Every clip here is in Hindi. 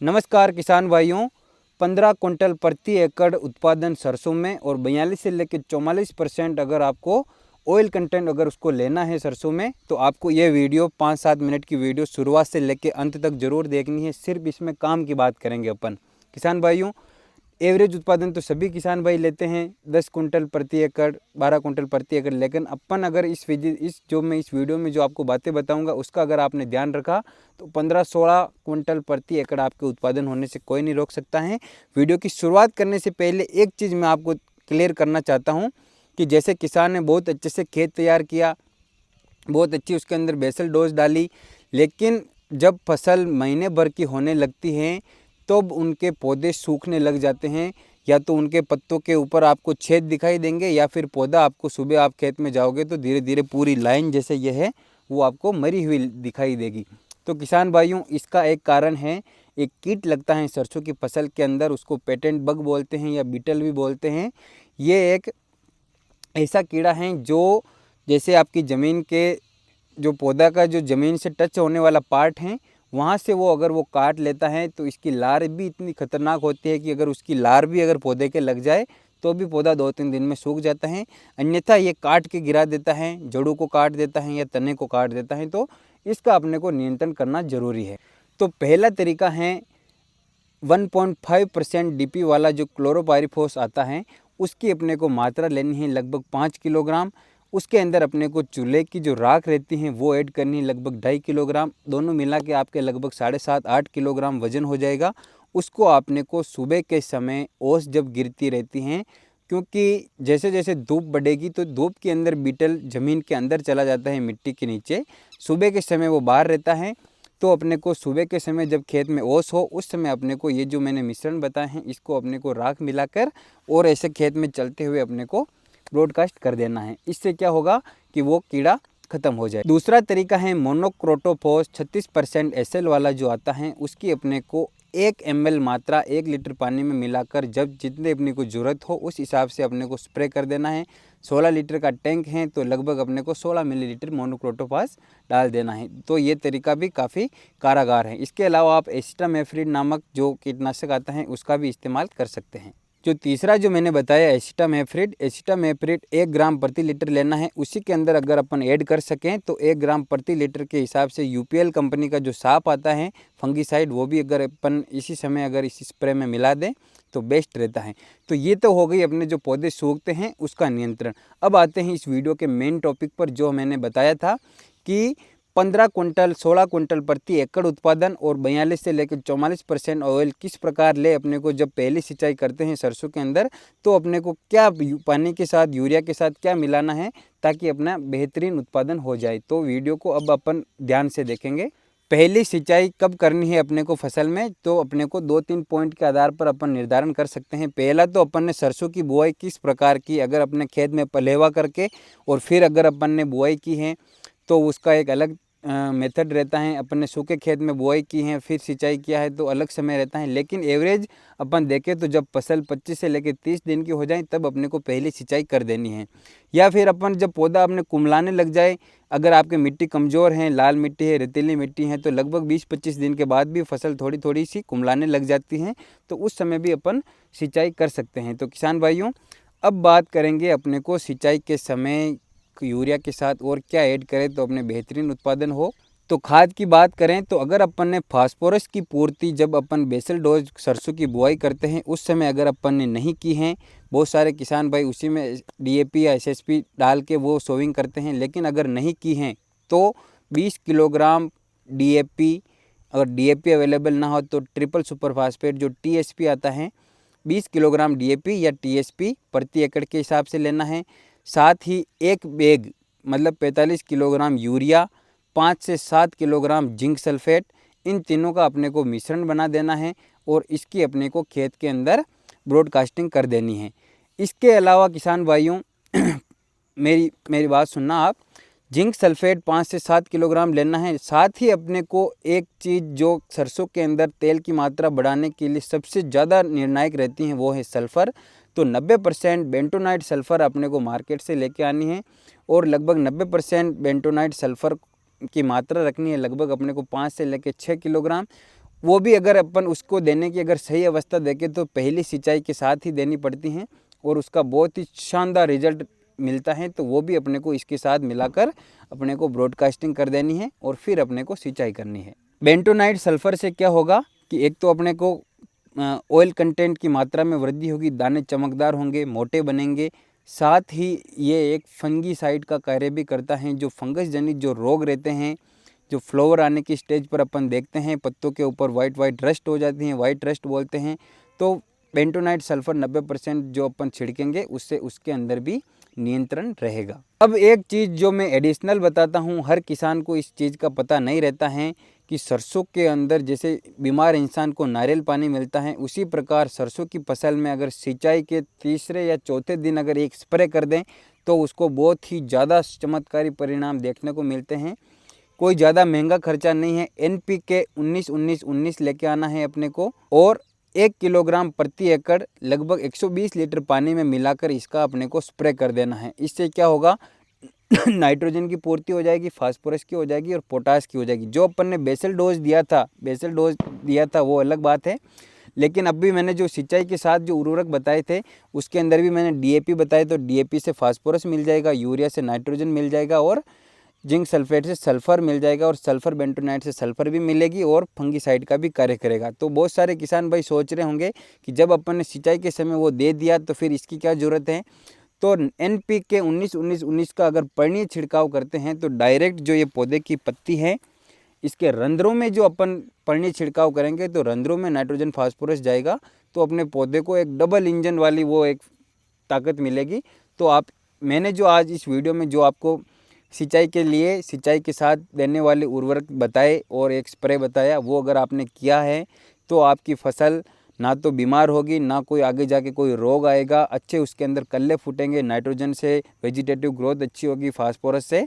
नमस्कार किसान भाइयों। 15 कुंटल प्रति एकड़ उत्पादन सरसों में और 42 से लेकर 44% अगर आपको ऑयल कंटेंट अगर उसको लेना है सरसों में, तो आपको ये वीडियो 5-7 मिनट की वीडियो शुरुआत से लेकर अंत तक ज़रूर देखनी है। सिर्फ इसमें काम की बात करेंगे अपन किसान भाइयों। एवरेज उत्पादन तो सभी किसान भाई लेते हैं 10 कुंटल प्रति एकड़, 12 कुंटल प्रति एकड़, लेकिन अपन अगर इस वीडियो में जो आपको बातें बताऊंगा उसका अगर आपने ध्यान रखा तो 15-16 कुंटल प्रति एकड़ आपके उत्पादन होने से कोई नहीं रोक सकता है। वीडियो की शुरुआत करने से पहले एक चीज़ मैं आपको क्लियर करना चाहता हूँ कि जैसे किसान ने बहुत अच्छे से खेत तैयार किया, बहुत अच्छी उसके अंदर बेसल डोज डाली, लेकिन जब फसल महीने भर की होने लगती है तो उनके पौधे सूखने लग जाते हैं। या तो उनके पत्तों के ऊपर आपको छेद दिखाई देंगे, या फिर पौधा आपको सुबह आप खेत में जाओगे तो धीरे धीरे पूरी लाइन जैसे ये है वो आपको मरी हुई दिखाई देगी। तो किसान भाइयों, इसका एक कारण है, एक कीट लगता है सरसों की फसल के अंदर, उसको पेटेंट बग बोलते हैं या बीटल भी बोलते हैं। ये एक ऐसा कीड़ा है जो जैसे आपकी ज़मीन के जो पौधा का जो ज़मीन से टच होने वाला पार्ट है वहाँ से वो अगर वो काट लेता है तो इसकी लार भी इतनी खतरनाक होती है कि अगर उसकी लार भी अगर पौधे के लग जाए तो भी पौधा 2-3 दिन में सूख जाता है। अन्यथा ये काट के गिरा देता है, जड़ों को काट देता है या तने को काट देता है। तो इसका अपने को नियंत्रण करना ज़रूरी है। तो पहला तरीका है 1.5% डीपी वाला जो क्लोरोपाइरीफॉस आता है उसकी अपने को मात्रा लेनी है लगभग 5 किलोग्राम। उसके अंदर अपने को चूल्हे की जो राख रहती है वो ऐड करनी है लगभग 2.5 किलोग्राम। दोनों मिला के आपके लगभग 7.5-8 किलोग्राम वजन हो जाएगा। उसको आपने को सुबह के समय ओस जब गिरती रहती हैं, क्योंकि जैसे जैसे धूप बढ़ेगी तो धूप के अंदर बीटल ज़मीन के अंदर चला जाता है मिट्टी के नीचे, सुबह के समय वो बाहर रहता है। तो अपने को सुबह के समय जब खेत में ओस हो उस समय अपने को ये जो मैंने मिश्रण बताए हैं इसको अपने को राख मिलाकर और ऐसे खेत में चलते हुए अपने को ब्रॉडकास्ट कर देना है। इससे क्या होगा कि वो कीड़ा खत्म हो जाए। दूसरा तरीका है मोनोक्रोटोफॉस 36% एसएल वाला जो आता है, उसकी अपने को 1 ml मात्रा 1 लीटर पानी में मिलाकर जब जितने अपने को ज़रूरत हो उस हिसाब से अपने को स्प्रे कर देना है। 16 लीटर का टैंक है तो लगभग अपने को 16 मिलीलीटर मोनोक्रोटोफॉस डाल देना है। तो ये तरीका भी काफ़ी कारगर है। इसके अलावा आप एसिटामेप्रिड नामक जो कीटनाशक आता है उसका भी इस्तेमाल कर सकते हैं। जो तीसरा जो मैंने बताया एसिटामेप्रिड 1 ग्राम प्रति लीटर लेना है। उसी के अंदर अगर अपन ऐड कर सकें तो 1 ग्राम प्रति लीटर के हिसाब से यूपीएल कंपनी का जो साप आता है फंगीसाइड, वो भी अगर अपन इसी समय अगर इस स्प्रे में मिला दें तो बेस्ट रहता है। तो ये तो हो गई अपने जो पौधे सूखते हैं उसका नियंत्रण। अब आते हैं इस वीडियो के मेन टॉपिक पर जो मैंने बताया था कि 15 कुंटल 16 कुंटल प्रति एकड़ उत्पादन और 42 से लेकर 44% ऑयल किस प्रकार ले अपने को जब पहली सिंचाई करते हैं सरसों के अंदर, तो अपने को क्या पानी के साथ यूरिया के साथ क्या मिलाना है ताकि अपना बेहतरीन उत्पादन हो जाए। तो वीडियो को अब अपन ध्यान से देखेंगे। पहली सिंचाई कब करनी है अपने को फसल में, तो अपने को 2-3 पॉइंट के आधार पर अपन निर्धारण कर सकते हैं। पहला तो अपन ने सरसों की बुआई किस प्रकार की, अगर अपने खेत में पलेवा करके और फिर अगर अपन ने बुआई की है तो उसका एक अलग मेथड रहता है। अपन ने सूखे खेत में बुआई की है फिर सिंचाई किया है तो अलग समय रहता है। लेकिन एवरेज अपन देखें तो जब फसल 25 से लेकर 30 दिन की हो जाए तब अपने को पहली सिंचाई कर देनी है। या फिर अपन जब पौधा अपने कुमलाने लग जाए, अगर आपकी मिट्टी कमज़ोर है, लाल मिट्टी है, रेतीली मिट्टी है, तो लगभग 20-25 दिन के बाद भी फसल थोड़ी थोड़ी सी कुमलाने लग जाती है, तो उस समय भी अपन सिंचाई कर सकते हैं। तो किसान भाइयों, अब बात करेंगे अपने को सिंचाई के समय यूरिया के साथ और क्या ऐड करें तो अपने बेहतरीन उत्पादन हो। तो खाद की बात करें तो अगर अपन ने फास्फोरस की पूर्ति जब अपन बेसल डोज सरसों की बुआई करते हैं उस समय अगर अपन ने नहीं की है, बहुत सारे किसान भाई उसी में डीएपी या एसएसपी डाल के वो सोविंग करते हैं, लेकिन अगर नहीं की हैं तो 20 किलोग्राम डीएपी, अगर डीएपी अवेलेबल ना हो तो ट्रिपल सुपर फास्फेट जो टीएसपी आता है 20 किलोग्राम डीएपी या टीएसपी प्रति एकड़ के हिसाब से लेना है। साथ ही एक बैग मतलब 45 किलोग्राम यूरिया, 5 से 7 किलोग्राम जिंक सल्फेट, इन तीनों का अपने को मिश्रण बना देना है और इसकी अपने को खेत के अंदर ब्रॉडकास्टिंग कर देनी है। इसके अलावा किसान भाइयों मेरी बात सुनना आप, जिंक सल्फेट 5 से 7 किलोग्राम लेना है। साथ ही अपने को एक चीज़ जो सरसों के अंदर तेल की मात्रा बढ़ाने के लिए सबसे ज़्यादा निर्णायक रहती है वो है सल्फ़र। तो 90% बेंटोनाइट सल्फ़र अपने को मार्केट से लेके आनी है और लगभग 90% बेंटोनाइट सल्फ़र की मात्रा रखनी है, लगभग अपने को 5 से लेकर 6 किलोग्राम। वो भी अगर अपन उसको देने की अगर सही अवस्था देखें तो पहली सिंचाई के साथ ही देनी पड़ती हैं और उसका बहुत ही शानदार रिजल्ट मिलता है। तो वो भी अपने को इसके साथ मिलाकर अपने को ब्रॉडकास्टिंग कर देनी है और फिर अपने को सिंचाई करनी है। बेंटोनाइट सल्फर से क्या होगा कि एक तो अपने को ऑयल कंटेंट की मात्रा में वृद्धि होगी, दाने चमकदार होंगे, मोटे बनेंगे। साथ ही ये एक फंगीसाइड का कार्य भी करता है। जो फंगस जनित जो रोग रहते हैं, जो फ्लावर आने की स्टेज पर अपन देखते हैं पत्तों के ऊपर वाइट रस्ट हो जाती हैं, वाइट रस्ट बोलते हैं, तो बेंटोनाइट सल्फर 90% जो अपन छिड़केंगे उससे उसके अंदर भी नियंत्रण रहेगा। अब एक चीज़ जो मैं एडिशनल बताता हूँ, हर किसान को इस चीज़ का पता नहीं रहता है कि सरसों के अंदर जैसे बीमार इंसान को नारियल पानी मिलता है, उसी प्रकार सरसों की फसल में अगर सिंचाई के तीसरे या चौथे दिन अगर एक स्प्रे कर दें तो उसको बहुत ही ज़्यादा चमत्कारी परिणाम देखने को मिलते हैं। कोई ज़्यादा महंगा खर्चा नहीं है। NPK 19-19-19 लेके आना है अपने को और 1 किलोग्राम प्रति एकड़ लगभग 120 लीटर पानी में मिलाकर इसका अपने को स्प्रे कर देना है। इससे क्या होगा नाइट्रोजन की पूर्ति हो जाएगी, फास्फोरस की हो जाएगी और पोटास की हो जाएगी। जो अपन ने बेसल डोज दिया था वो अलग बात है, लेकिन अब भी मैंने जो सिंचाई के साथ जो उर्वरक बताए थे उसके अंदर भी मैंने DAP बताए, तो DAP से फास्फोरस मिल जाएगा, यूरिया से नाइट्रोजन मिल जाएगा और जिंक सल्फेट से सल्फ़र मिल जाएगा और सल्फ़र बेंटोनाइट से सल्फ़र भी मिलेगी और फंगीसाइड का भी कार्य करेगा। तो बहुत सारे किसान भाई सोच रहे होंगे कि जब अपन ने सिंचाई के समय वो दे दिया तो फिर इसकी क्या ज़रूरत है। तो NPK 19-19-19 का अगर पर्णीय छिड़काव करते हैं तो डायरेक्ट जो ये पौधे की पत्ती है इसके रंध्रों में जो अपन पर्णीय छिड़काव करेंगे तो रंध्रों में नाइट्रोजन फास्फोरस जाएगा, तो अपने पौधे को एक डबल इंजन वाली वो एक ताकत मिलेगी। तो मैंने जो आज इस वीडियो में जो आपको सिंचाई के लिए सिंचाई के साथ देने वाले उर्वरक बताए और एक स्प्रे बताया, वो अगर आपने किया है तो आपकी फसल ना तो बीमार होगी, ना कोई आगे जाके कोई रोग आएगा, अच्छे उसके अंदर कल्ले फूटेंगे, नाइट्रोजन से वेजिटेटिव ग्रोथ अच्छी होगी, फास्फोरस से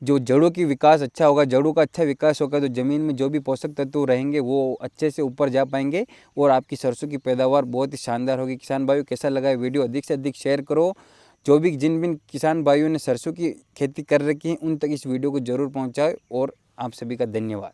जो जड़ों की विकास अच्छा होगा। जड़ों का अच्छा विकास होगा तो ज़मीन में जो भी पोषक तत्व रहेंगे वो अच्छे से ऊपर जा पाएंगे और आपकी सरसों की पैदावार बहुत ही शानदार होगी। किसान भाइयों कैसा लगा है वीडियो, अधिक से अधिक शेयर करो। जो भी जिन किसान भाइयों ने सरसों की खेती कर रखी है उन तक इस वीडियो को ज़रूर पहुँचाएं और आप सभी का धन्यवाद।